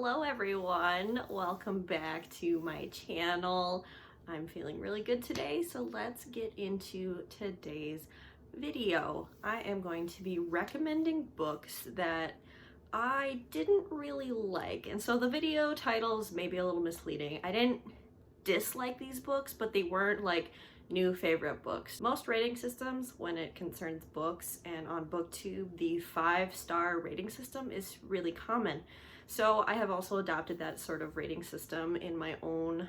Hello everyone, welcome back to my channel. I'm feeling really good today, so let's get into today's video. I am going to be recommending books that I didn't really like, and so the video titles may be a little misleading. I didn't dislike these books, but they weren't like new favorite books. Most rating systems, when it concerns books, and on BookTube the 5-star rating system is really common. So I have also adopted that sort of rating system in my own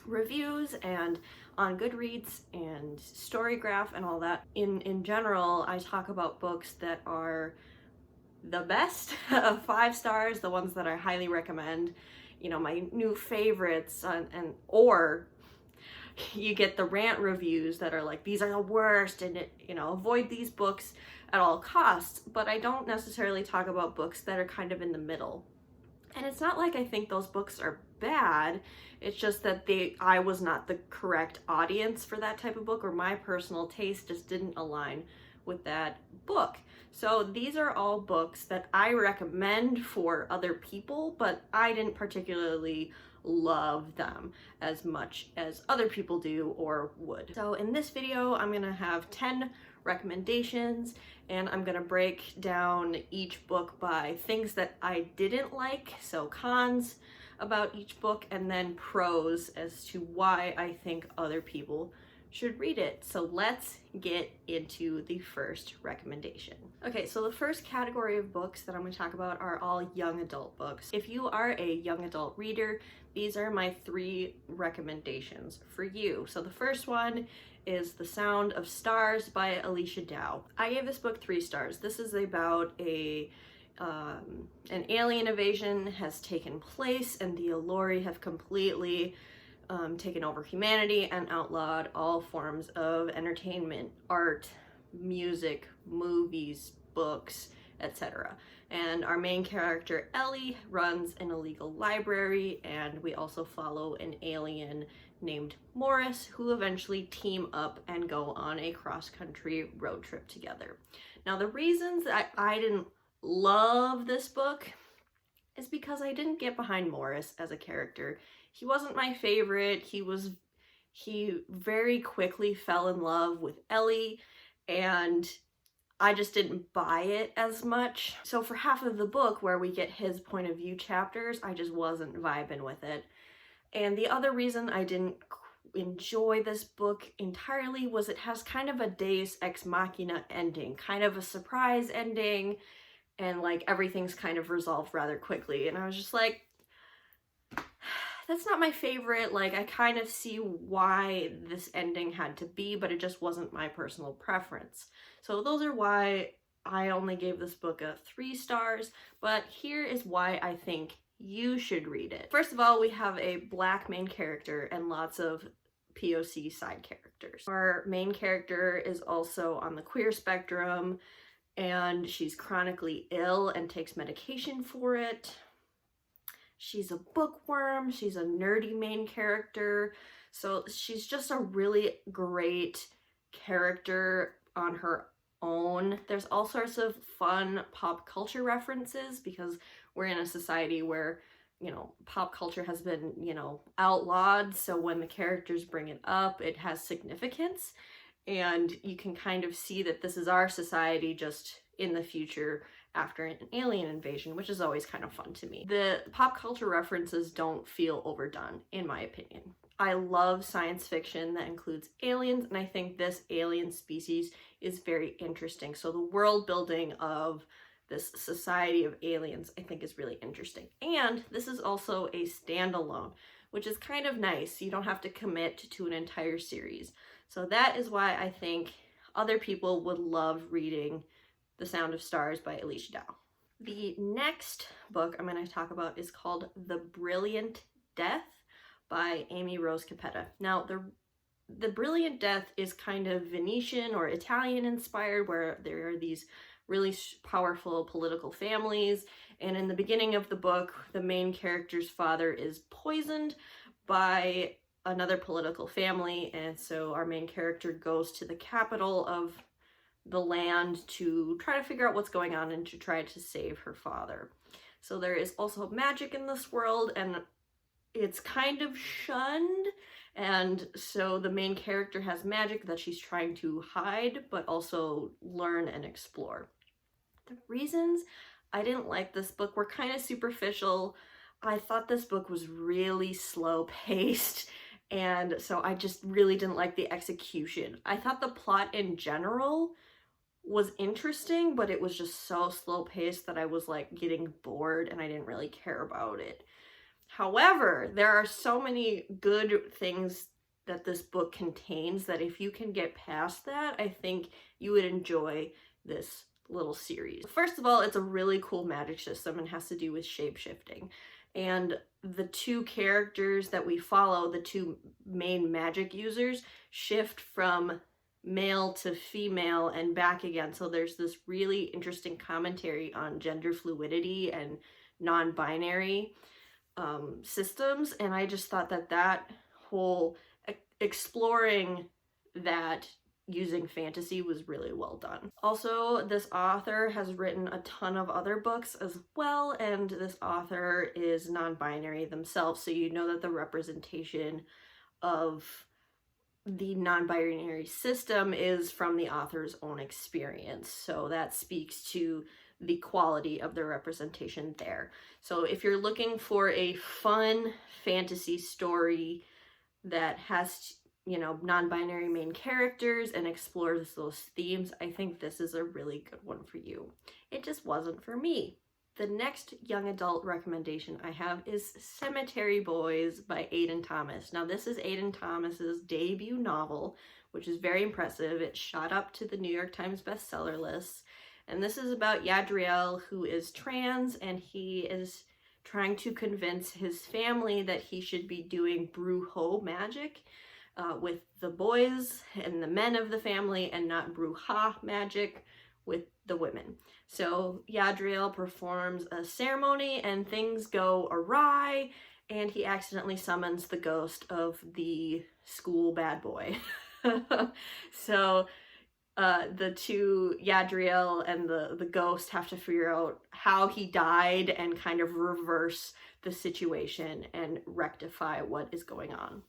reviews and on Goodreads and Storygraph and all that. In general, I talk about books that are the best, 5 stars, the ones that I highly recommend, you know, my new favorites, or you get the rant reviews that are like, these are the worst, and avoid these books at all costs. But I don't necessarily talk about books that are kind of in the middle. And it's not like I think those books are bad, it's just that I was not the correct audience for that type of book, or my personal taste just didn't align with that book. So these are all books that I recommend for other people, but I didn't particularly love them as much as other people do or would. So in this video, I'm gonna have 10 recommendations, and I'm gonna break down each book by things that I didn't like, so cons about each book, and then pros as to why I think other people should read it. So let's get into the first recommendation. Okay, so the first category of books that I'm going to talk about are all young adult books. If you are a young adult reader, these are my 3 recommendations for you. So the first one is The Sound of Stars by Alicia Dow. I gave this book 3 stars. This is about an alien invasion has taken place, and the Allori have completely taken over humanity and outlawed all forms of entertainment, art, music, movies, books, etc. And our main character, Ellie, runs an illegal library, and we also follow an alien named Morris, who eventually team up and go on a cross-country road trip together. Now, the reasons that I didn't love this book is because I didn't get behind Morris as a character. He wasn't my favorite. He very quickly fell in love with Ellie, and I just didn't buy it as much. So for half of the book, where we get his point of view chapters, I just wasn't vibing with it. And the other reason I didn't enjoy this book entirely was it has kind of a Deus Ex Machina ending, kind of a surprise ending, and like everything's kind of resolved rather quickly. And I was just like, that's not my favorite. Like, I kind of see why this ending had to be, but it just wasn't my personal preference. So those are why I only gave this book a 3 stars, but here is why I think you should read it. First of all, we have a Black main character and lots of POC side characters. Our main character is also on the queer spectrum, and she's chronically ill and takes medication for it. She's a bookworm, she's a nerdy main character, so she's just a really great character on her own. There's all sorts of fun pop culture references because we're in a society where, pop culture has been, outlawed, so when the characters bring it up, it has significance, and you can kind of see that this is our society just in the future after an alien invasion, which is always kind of fun to me. The pop culture references don't feel overdone, in my opinion. I love science fiction that includes aliens, and I think this alien species is very interesting. So the world building of this society of aliens, I think, is really interesting. And this is also a standalone, which is kind of nice. You don't have to commit to an entire series. So that is why I think other people would love reading The Sound of Stars by Alicia Dow. The next book I'm going to talk about is called The Brilliant Death by Amy Rose Capetta. Now, the Brilliant Death is kind of Venetian or Italian inspired, where there are these really powerful political families, and in the beginning of the book, the main character's father is poisoned by another political family, and so our main character goes to the capital of the land to try to figure out what's going on and to try to save her father. So there is also magic in this world, and it's kind of shunned. And so the main character has magic that she's trying to hide, but also learn and explore. The reasons I didn't like this book were kind of superficial. I thought this book was really slow paced, and so I just really didn't like the execution. I thought the plot in general was interesting, but it was just so slow paced that I was like getting bored and I didn't really care about it. However, there are so many good things that this book contains that if you can get past that, I think you would enjoy this little series. First of all, it's a really cool magic system and has to do with shape-shifting. And the two characters that we follow, the two main magic users, shift from male to female and back again. So there's this really interesting commentary on gender fluidity and non-binary systems, and I just thought that that whole exploring that using fantasy was really well done. Also, this author has written a ton of other books as well, and this author is non-binary themselves, so you know that the representation of the non-binary system is from the author's own experience, so that speaks to the quality of the representation there. So if you're looking for a fun fantasy story that has, you know, non-binary main characters and explores those themes, I think this is a really good one for you. It just wasn't for me. The next young adult recommendation I have is Cemetery Boys by Aiden Thomas. Now this is Aiden Thomas's debut novel, which is very impressive. It shot up to the New York Times bestseller list. And this is about Yadriel, who is trans, and he is trying to convince his family that he should be doing brujo magic with the boys and the men of the family, and not bruja magic with the women. So Yadriel performs a ceremony and things go awry, and he accidentally summons the ghost of the school bad boy. So the two, Yadriel and the ghost, have to figure out how he died and kind of reverse the situation and rectify what is going on.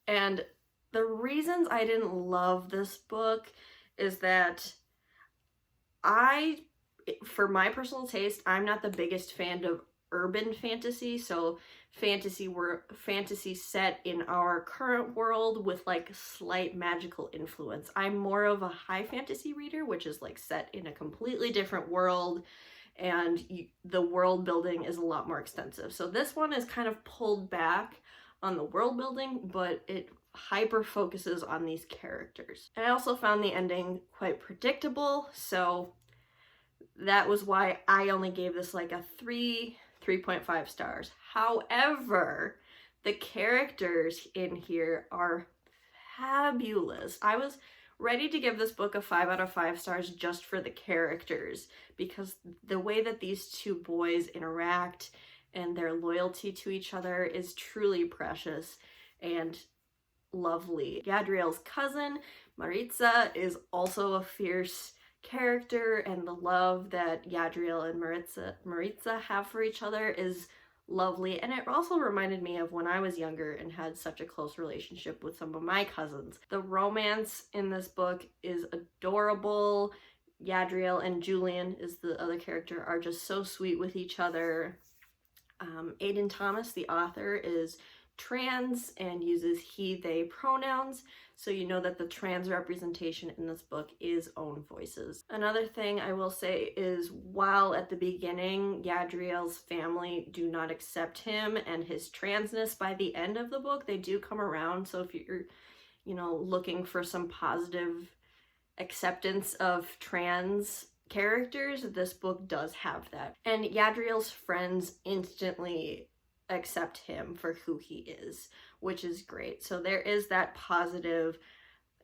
And the reasons I didn't love this book is that for my personal taste, I'm not the biggest fan of urban fantasy, so fantasy set in our current world with like slight magical influence. I'm more of a high fantasy reader, which is like set in a completely different world, and the world building is a lot more extensive. So this one is kind of pulled back on the world building, but it hyper focuses on these characters. And I also found the ending quite predictable, so that was why I only gave this like a 3.5 stars. However, the characters in here are fabulous. I was ready to give this book a 5 out of 5 stars just for the characters, because the way that these two boys interact and their loyalty to each other is truly precious and lovely. Yadriel's cousin, Maritza, is also a fierce character, and the love that Yadriel and Maritza have for each other is lovely. And it also reminded me of when I was younger and had such a close relationship with some of my cousins. The romance in this book is adorable. Yadriel and Julian is the other character, are just so sweet with each other. Aiden Thomas, the author, is trans and uses he, they pronouns, so you know that the trans representation in this book is own voices. Another thing I will say is, while at the beginning Yadriel's family do not accept him and his transness, by the end of the book they do come around. So if you're, you know, looking for some positive acceptance of trans characters, this book does have that. And Yadriel's friends instantly accept him for who he is, which is great. So there is that positive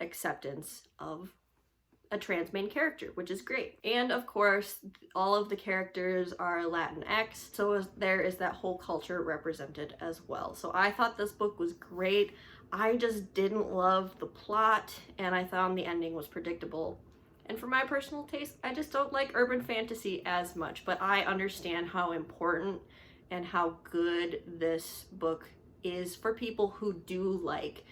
acceptance of a trans main character, which is great. And of course, all of the characters are Latinx, so there is that whole culture represented as well. So I thought this book was great. I just didn't love the plot, and I found the ending was predictable And for my personal taste, I just don't like urban fantasy as much, but I understand how important and how good this book is for people who do like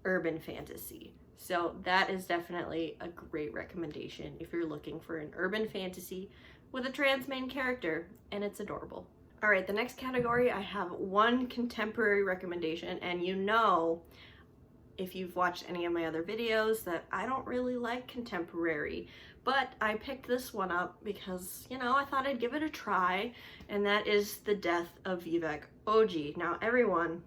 urban fantasy. So that is definitely a great recommendation if you're looking for an urban fantasy with a trans main character, and it's adorable. All right, the next category, I have one contemporary recommendation, and you know, if you've watched any of my other videos, that I don't really like contemporary, but I picked this one up because, you know, I thought I'd give it a try, and that is The Death of Vivek Oji. Now, everyone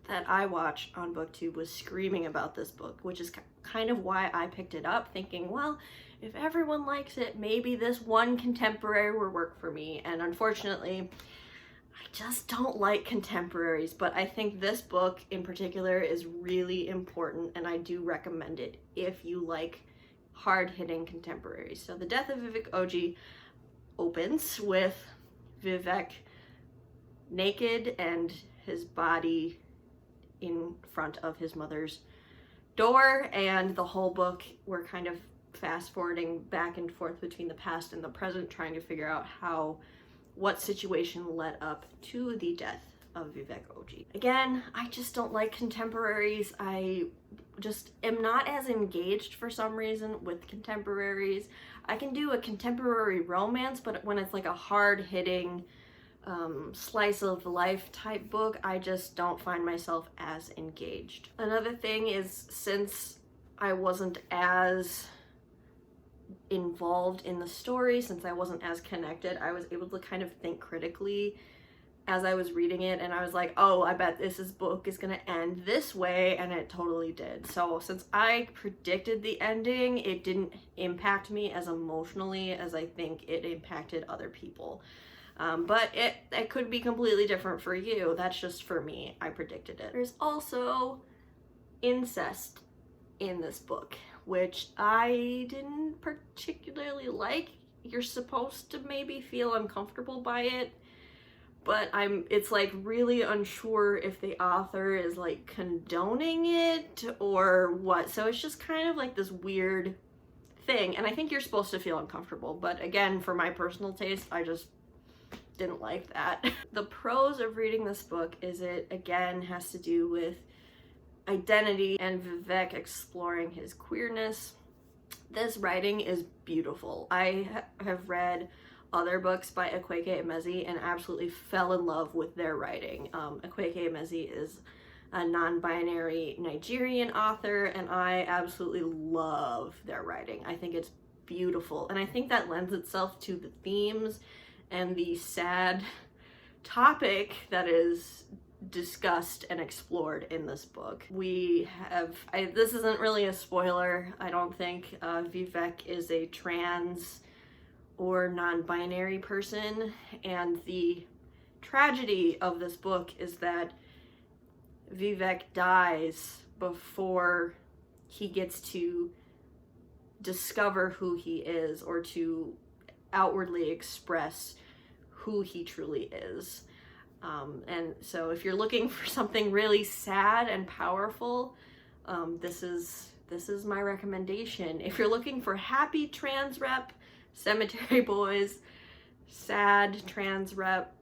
that I watched on BookTube was screaming about this book, which is kind of why I picked it up, thinking, well, if everyone likes it, maybe this one contemporary will work for me. And unfortunately, I just don't like contemporaries, but I think this book in particular is really important, and I do recommend it if you like hard-hitting contemporaries. So The Death of Vivek Oji opens with Vivek naked and his body in front of his mother's door, and the whole book we're kind of fast forwarding back and forth between the past and the present, trying to figure out what situation led up to the death of Vivek Oji. Again, I just don't like contemporaries. I just am not as engaged for some reason with contemporaries. I can do a contemporary romance, but when it's like a hard-hitting slice of life type book, I just don't find myself as engaged. Another thing is, since I wasn't as involved in the story, since I wasn't as connected, I was able to kind of think critically as I was reading it, and I was like, oh, I bet this book is gonna end this way, and it totally did. So since I predicted the ending, it didn't impact me as emotionally as I think it impacted other people. But it could be completely different for you. That's just for me. I predicted it. There's also incest in this book, which I didn't particularly like. You're supposed to maybe feel uncomfortable by it, but it's like really unsure if the author is like condoning it or what. So it's just kind of like this weird thing, and I think you're supposed to feel uncomfortable, but again, for my personal taste, I just didn't like that. The pros of reading this book is it again has to do with identity and Vivek exploring his queerness. This writing is beautiful. I have read other books by Akwaeke Emezi and absolutely fell in love with their writing. Akwaeke Emezi is a non-binary Nigerian author, and I absolutely love their writing. I think it's beautiful, and I think that lends itself to the themes and the sad topic that is discussed and explored in this book. We have, this isn't really a spoiler, I don't think. Vivek is a trans or non-binary person, and the tragedy of this book is that Vivek dies before he gets to discover who he is or to outwardly express who he truly is. And so if you're looking for something really sad and powerful, this is my recommendation. If you're looking for happy trans rep, Cemetery Boys, sad trans rep,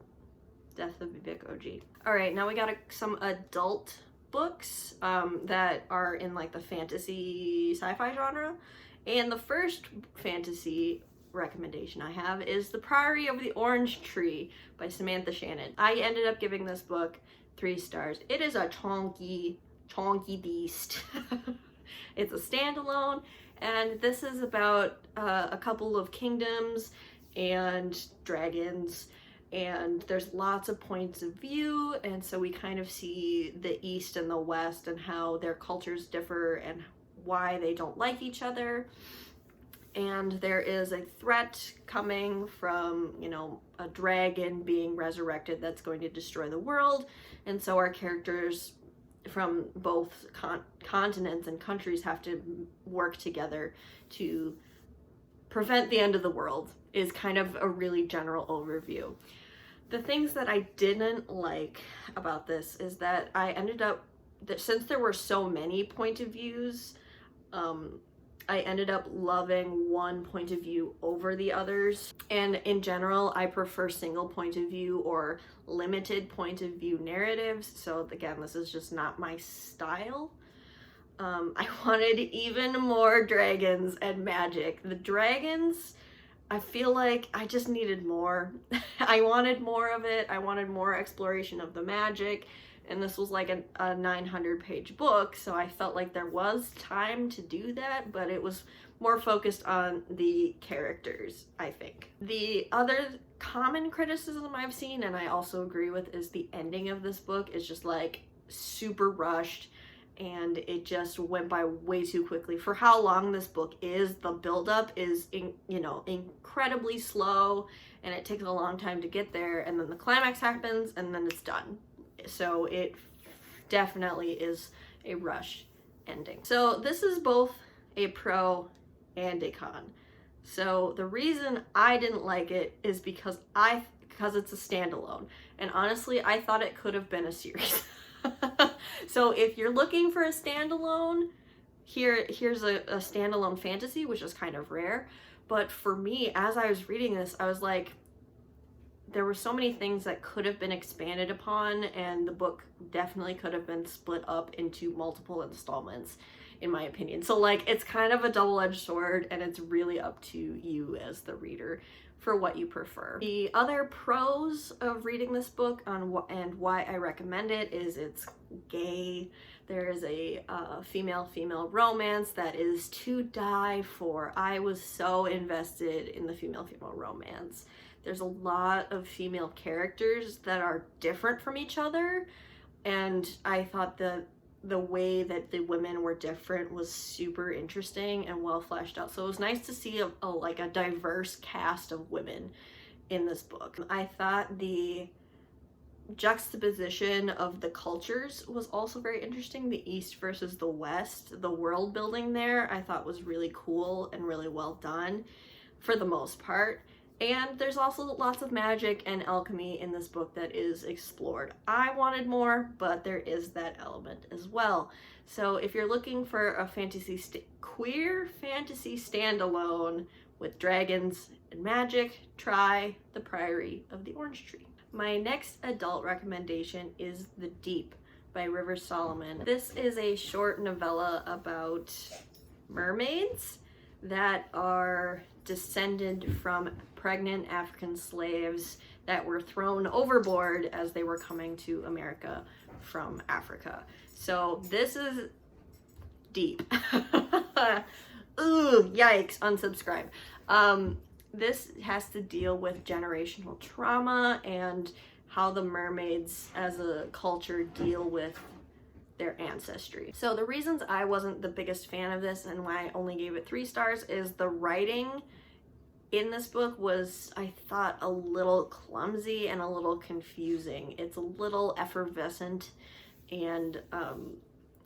Death of Vivek Oji. All right, now we got some adult books that are in like the fantasy sci-fi genre. And the first fantasy recommendation I have is The Priory of the Orange Tree by Samantha Shannon. I ended up giving this book 3 stars. It is a chonky beast. It's a standalone, and this is about a couple of kingdoms and dragons, and there's lots of points of view, and so we kind of see the East and the West and how their cultures differ and why they don't like each other. And there is a threat coming from, you know, a dragon being resurrected that's going to destroy the world. And so our characters from both continents and countries have to work together to prevent the end of the world, is kind of a really general overview. The things that I didn't like about this is that I ended up, since there were so many point of views, I ended up loving one point of view over the others. And in general, I prefer single point of view or limited point of view narratives. So again, this is just not my style. I wanted even more dragons and magic. The dragons, I feel like I just needed more. I wanted more of it. I wanted more exploration of the magic. And this was like a 900-page book, so I felt like there was time to do that, but it was more focused on the characters, I think. The other common criticism I've seen, and I also agree with, is the ending of this book is just like super rushed, and it just went by way too quickly. For how long this book is, the buildup is, incredibly slow, and it takes a long time to get there, and then the climax happens, and then it's done. So it definitely is a rush ending. So this is both a pro and a con. So the reason I didn't like it is because it's a standalone. And honestly, I thought it could have been a series. So if you're looking for a standalone, here's a standalone fantasy, which is kind of rare. But for me, as I was reading this, I was like, there were so many things that could have been expanded upon, and the book definitely could have been split up into multiple installments, in my opinion. So like, it's kind of a double-edged sword, and it's really up to you as the reader for what you prefer. The other pros of reading this book and why I recommend it is it's gay. There is a female-female romance that is to die for. I was so invested in the female-female romance. There's a lot of female characters that are different from each other, and I thought the way that the women were different was super interesting and well fleshed out. So it was nice to see a diverse cast of women in this book. I thought the juxtaposition of the cultures was also very interesting. The East versus the West, the world building there, I thought was really cool and really well done for the most part. And there's also lots of magic and alchemy in this book that is explored. I wanted more, but there is that element as well. So if you're looking for a queer fantasy standalone with dragons and magic, try The Priory of the Orange Tree. My next adult recommendation is The Deep by Rivers Solomon. This is a short novella about mermaids that are descended from pregnant African slaves that were thrown overboard as they were coming to America from Africa. So this is deep. Ooh, yikes, unsubscribe. This has to deal with generational trauma and how the mermaids as a culture deal with their ancestry. So the reasons I wasn't the biggest fan of this and why I only gave it 3 stars is the writing in this book was, I thought, a little clumsy and a little confusing. It's a little effervescent and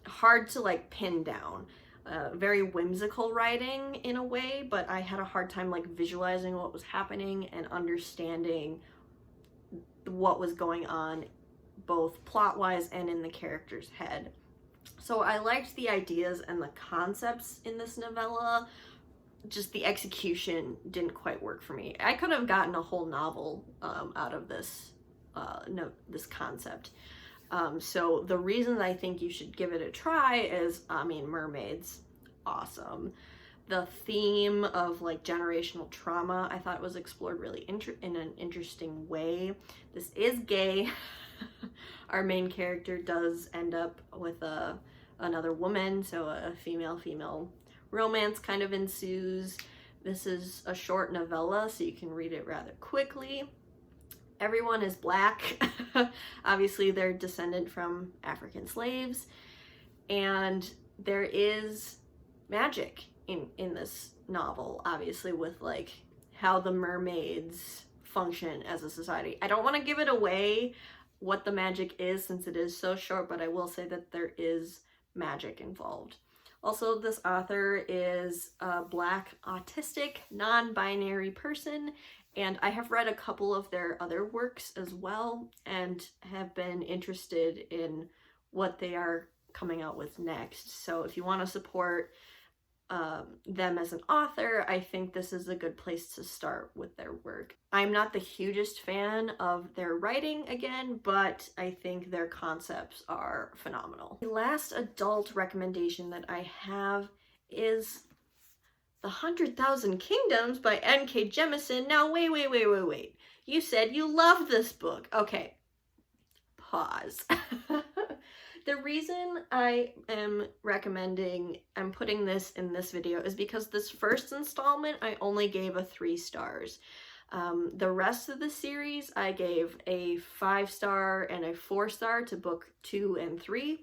hard to like pin down. Very whimsical writing in a way, but I had a hard time like visualizing what was happening and understanding what was going on both plot-wise and in the character's head. So I liked the ideas and the concepts in this novella, just the execution didn't quite work for me. I could have gotten a whole novel out of this this concept. So the reason I think you should give it a try is, mermaids, awesome. The theme of like generational trauma, I thought was explored really in an interesting way. This is gay. Our main character does end up with another woman, so a female-female romance kind of ensues. This is a short novella, so you can read it rather quickly. Everyone is black. Obviously, they're descended from African slaves, and there is magic in this novel, obviously, with like how the mermaids function as a society. I don't want to give it away what the magic is since it is so short, but I will say that there is magic involved. Also, this author is a Black autistic non-binary person, and I have read a couple of their other works as well and have been interested in what they are coming out with next. So if you want to support them as an author, I think this is a good place to start with their work. I'm not the hugest fan of their writing again, but I think their concepts are phenomenal. The last adult recommendation that I have is The 100,000 Kingdoms by N.K. Jemisin. Now, wait. You said you loved this book. Okay, pause. The reason I am I'm putting this in this video is because this first installment I only gave a 3 stars. The rest of the series I gave a 5-star and a 4-star to book 2 and 3.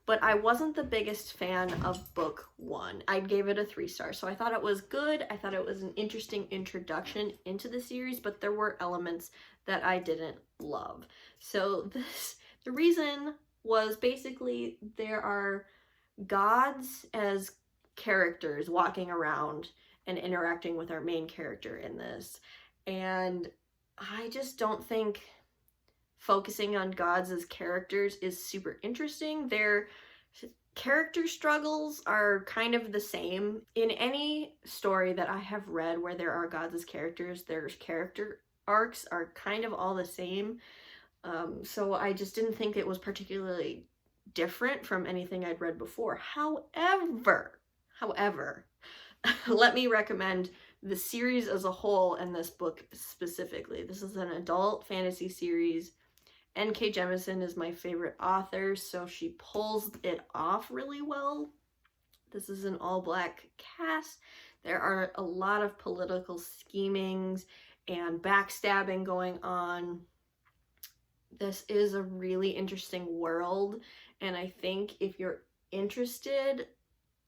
But I wasn't the biggest fan of book 1. I gave it a 3-star. So I thought it was good. I thought it was an interesting introduction into the series, but there were elements that I didn't love. So the reason was basically there are gods as characters walking around and interacting with our main character in this. And I just don't think focusing on gods as characters is super interesting. Their character struggles are kind of the same. In any story that I have read where there are gods as characters, their character arcs are kind of all the same. So I just didn't think it was particularly different from anything I'd read before. However, let me recommend the series as a whole and this book specifically. This is an adult fantasy series. N.K. Jemisin is my favorite author, so she pulls it off really well. This is an all-black cast. There are a lot of political schemings and backstabbing going on. This is a really interesting world, and I think if you're interested,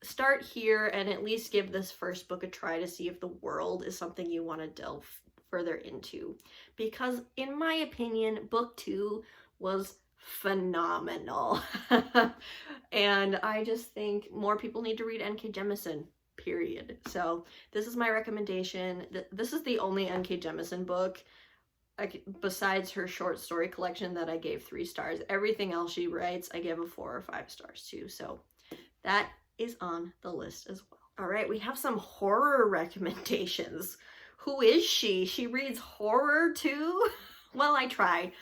start here and at least give this first book a try to see if the world is something you want to delve further into. Because in my opinion, book 2 was phenomenal. And I just think more people need to read N.K. Jemisin, period. So this is my recommendation. This is the only N.K. Jemisin book besides her short story collection that I gave 3 stars. Everything else she writes, I give a 4 or 5 stars to. So that is on the list as well. All right, we have some horror recommendations. Who is she? She reads horror too? Well, I try.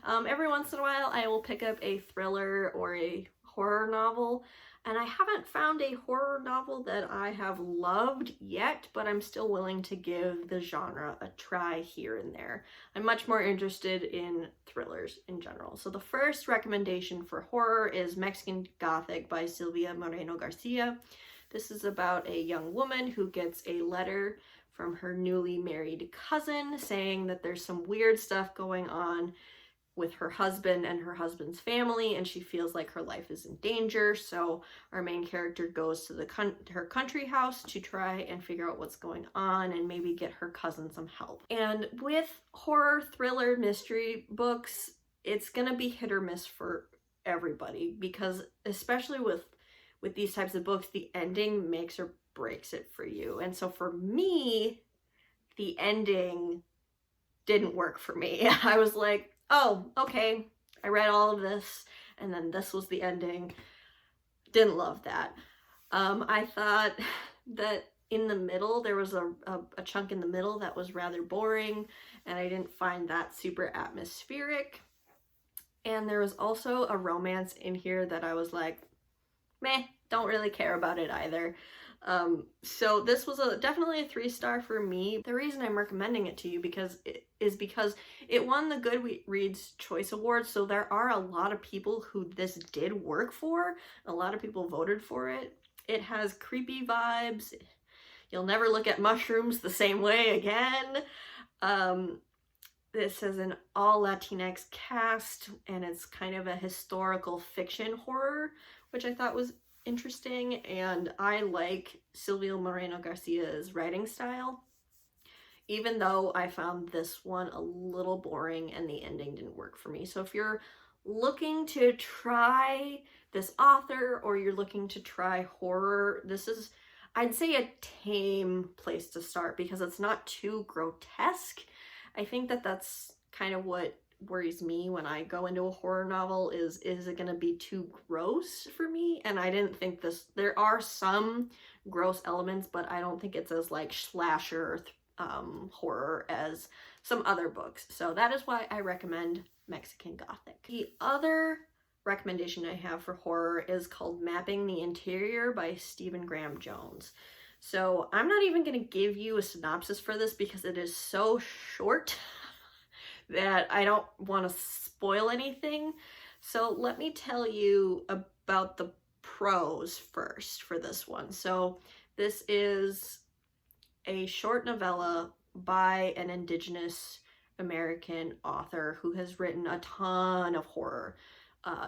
Every once in a while, I will pick up a thriller or a horror novel, and I haven't found a horror novel that I have loved yet, but I'm still willing to give the genre a try here and there. I'm much more interested in thrillers in general. So the first recommendation for horror is Mexican Gothic by Silvia Moreno Garcia. This is about a young woman who gets a letter from her newly married cousin saying that there's some weird stuff going on with her husband and her husband's family, and she feels like her life is in danger. So our main character goes to her country house to try and figure out what's going on and maybe get her cousin some help. And with horror, thriller, mystery books, it's gonna be hit or miss for everybody, because especially with these types of books, the ending makes or breaks it for you. And so for me, the ending didn't work for me. I was like, oh, okay, I read all of this, and then this was the ending. Didn't love that. I thought that in the middle, there was a chunk in the middle that was rather boring, and I didn't find that super atmospheric. And there was also a romance in here that I was like, meh, don't really care about it either. So this was definitely a 3-star for me. The reason I'm recommending it to you is because it won the Goodreads Choice Award, so there are a lot of people who this did work for. A lot of people voted for it. It has creepy vibes. You'll never look at mushrooms the same way again. This is an all Latinx cast, and it's kind of a historical fiction horror, which I thought was interesting, and I like Silvia Moreno Garcia's writing style, even though I found this one a little boring and the ending didn't work for me. So if you're looking to try this author, or you're looking to try horror, this is, I'd say, a tame place to start because it's not too grotesque. I think that that's kind of what worries me when I go into a horror novel is it going to be too gross for me? And I didn't think this, there are some gross elements, but I don't think it's as like slasher horror as some other books. So that is why I recommend Mexican Gothic. The other recommendation I have for horror is called Mapping the Interior by Stephen Graham Jones. So I'm not even going to give you a synopsis for this because it is so short that I don't want to spoil anything. So let me tell you about the prose first for this one. So this is a short novella by an Indigenous American author who has written a ton of horror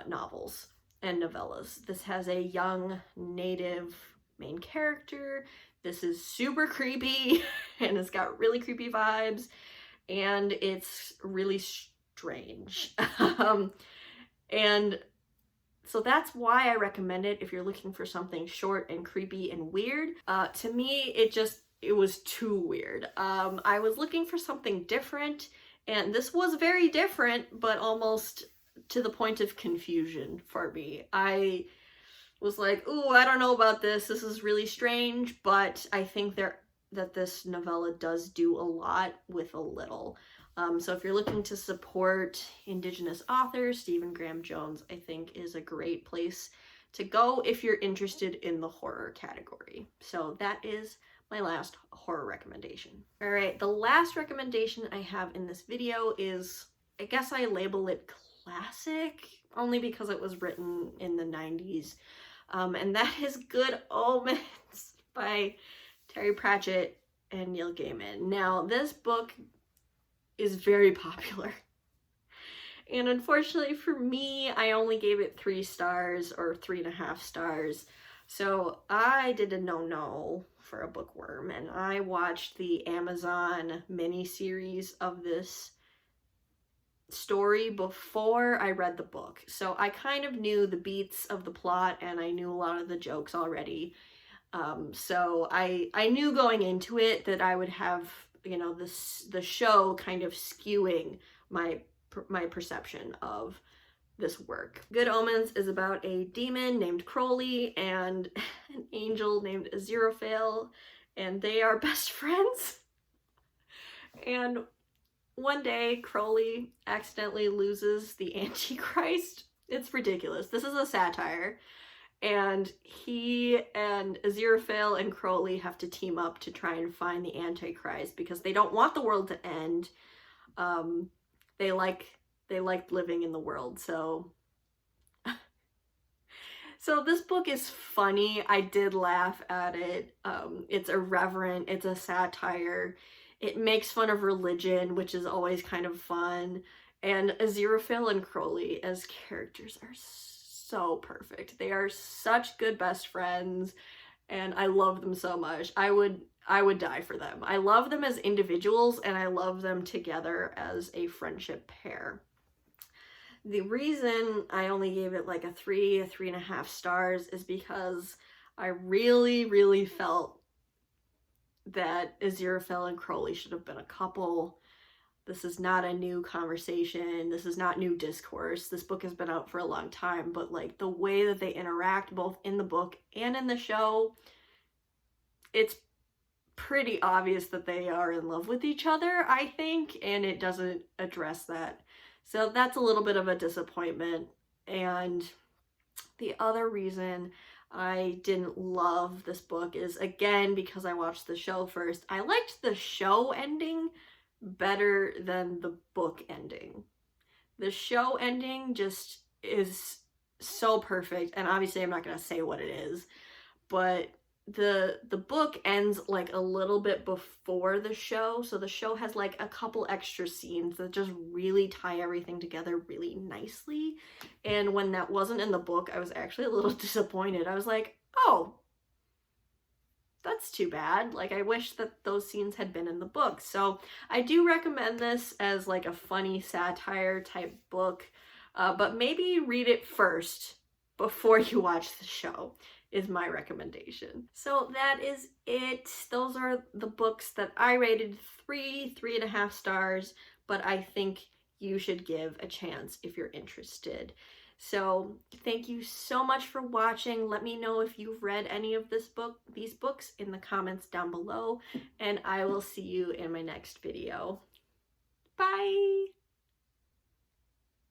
novels and novellas. This has a young Native main character. This is super creepy and it's got really creepy vibes and it's really strange. And so that's why I recommend it if you're looking for something short and creepy and weird. To me, it was too weird. I was looking for something different, and this was very different, but almost to the point of confusion for me. I was like, ooh, I don't know about this. This is really strange, but I think that this novella does do a lot with a little. So if you're looking to support Indigenous authors, Stephen Graham Jones, I think, is a great place to go if you're interested in the horror category. So that is my last horror recommendation. All right, the last recommendation I have in this video is, I guess I label it classic, only because it was written in the 90s. And that is Good Omens by Terry Pratchett and Neil Gaiman. Now, this book is very popular. And unfortunately for me, I only gave it 3 stars or 3.5 stars. So I did a no-no for a bookworm, and I watched the Amazon miniseries of this story before I read the book. So I kind of knew the beats of the plot and I knew a lot of the jokes already. So I knew going into it that I would have, you know, the show kind of skewing my perception of this work. Good Omens is about a demon named Crowley and an angel named Aziraphale, and they are best friends. And one day, Crowley accidentally loses the Antichrist. It's ridiculous. This is a satire. And he and Aziraphale and Crowley have to team up to try and find the Antichrist because they don't want the world to end. They like living in the world, so this book is funny. I did laugh at it. It's irreverent, it's a satire, it makes fun of religion, which is always kind of fun, and Aziraphale and Crowley as characters are so perfect. They are such good best friends, and I love them so much. I would die for them. I love them as individuals, and I love them together as a friendship pair. The reason I only gave it like a 3.5 stars is because I really, really felt that Aziraphale and Crowley should have been a couple. This is not a new conversation. This is not new discourse. This book has been out for a long time, but like the way that they interact both in the book and in the show, it's pretty obvious that they are in love with each other, I think, and it doesn't address that. So that's a little bit of a disappointment. And the other reason I didn't love this book is, again, because I watched the show first. I liked the show ending better than the book ending. The show ending just is so perfect, and obviously I'm not going to say what it is, but the book ends like a little bit before the show, so the show has like a couple extra scenes that just really tie everything together really nicely. And when that wasn't in the book, I was actually a little disappointed. I was like, oh, that's too bad. Like, I wish that those scenes had been in the book. So I do recommend this as like a funny satire type book, but maybe read it first before you watch the show is my recommendation. So that is it. Those are the books that I rated 3.5 stars, but I think you should give a chance if you're interested. So thank you so much for watching. Let me know if you've read any of these books in the comments down below, and I will see you in my next video. Bye!